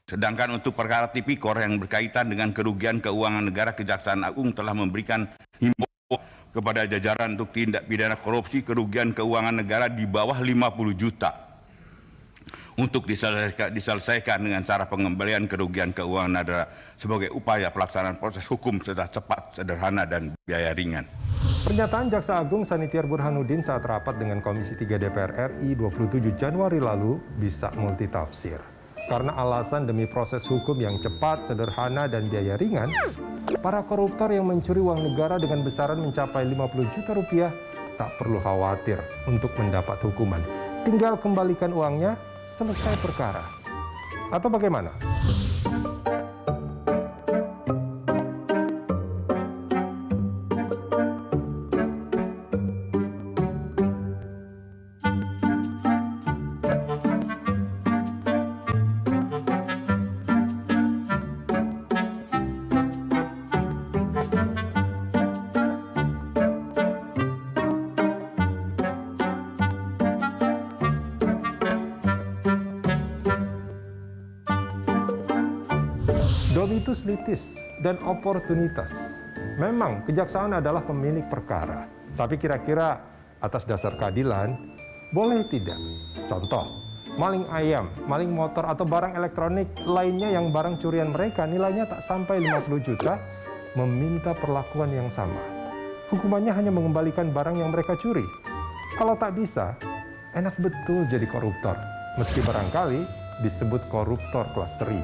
Sedangkan untuk perkara tipikor yang berkaitan dengan kerugian keuangan negara, Kejaksaan Agung telah memberikan himbauan kepada jajaran untuk tindak pidana korupsi kerugian keuangan negara di bawah 50 juta untuk diselesaikan dengan cara pengembalian kerugian keuangan negara sebagai upaya pelaksanaan proses hukum secara cepat, sederhana, dan biaya ringan. Pernyataan Jaksa Agung Sanitiar Burhanuddin saat rapat dengan Komisi 3 DPR RI 27 Januari lalu bisa multitafsir. Karena alasan demi proses hukum yang cepat, sederhana, dan biaya ringan, para koruptor yang mencuri uang negara dengan besaran mencapai 50 juta rupiah tak perlu khawatir untuk mendapat hukuman. Tinggal kembalikan uangnya, selesai perkara. Atau bagaimana? Domitus litis dan oportunitas. Memang kejaksaan adalah pemilik perkara. Tapi kira-kira atas dasar keadilan, boleh tidak? Contoh, maling ayam, maling motor atau barang elektronik lainnya yang barang curian mereka nilainya tak sampai 50 juta, meminta perlakuan yang sama. Hukumannya hanya mengembalikan barang yang mereka curi. Kalau tak bisa, enak betul jadi koruptor. Meski barangkali disebut koruptor kelas teri.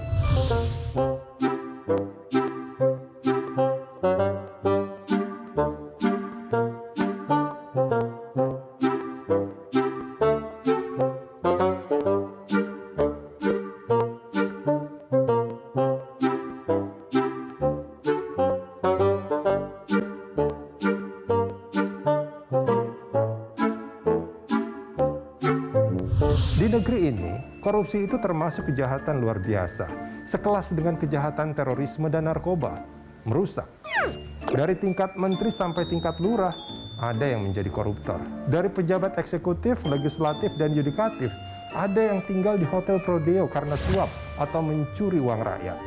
Di negeri ini, korupsi itu termasuk kejahatan luar biasa, sekelas dengan kejahatan terorisme dan narkoba, merusak. Dari tingkat menteri sampai tingkat lurah, ada yang menjadi koruptor. Dari pejabat eksekutif, legislatif, dan yudikatif, ada yang tinggal di hotel Prodeo karena suap atau mencuri uang rakyat.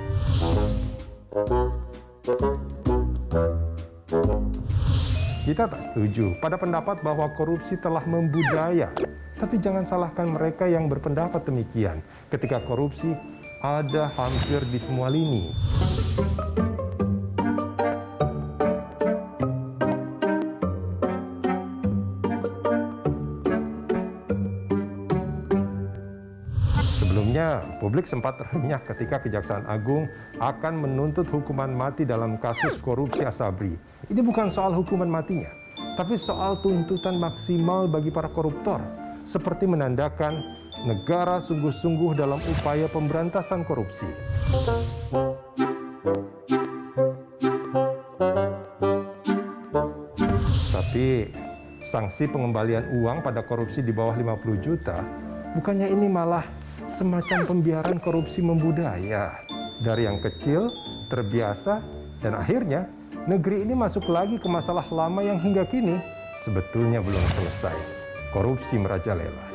Kita tak setuju pada pendapat bahwa korupsi telah membudaya. Tapi jangan salahkan mereka yang berpendapat demikian. Ketika korupsi ada hampir di semua lini. Sebelumnya, publik sempat terhenyak ketika Kejaksaan Agung akan menuntut hukuman mati dalam kasus korupsi Asabri. Ini bukan soal hukuman matinya, tapi soal tuntutan maksimal bagi para koruptor. Seperti menandakan negara sungguh-sungguh dalam upaya pemberantasan korupsi. Tapi, sanksi pengembalian uang pada korupsi di bawah 50 juta, bukannya ini malah semacam pembiaran korupsi membudaya. Dari yang kecil, terbiasa, dan akhirnya negeri ini masuk lagi ke masalah lama yang hingga kini sebetulnya belum selesai. Korupsi merajalela.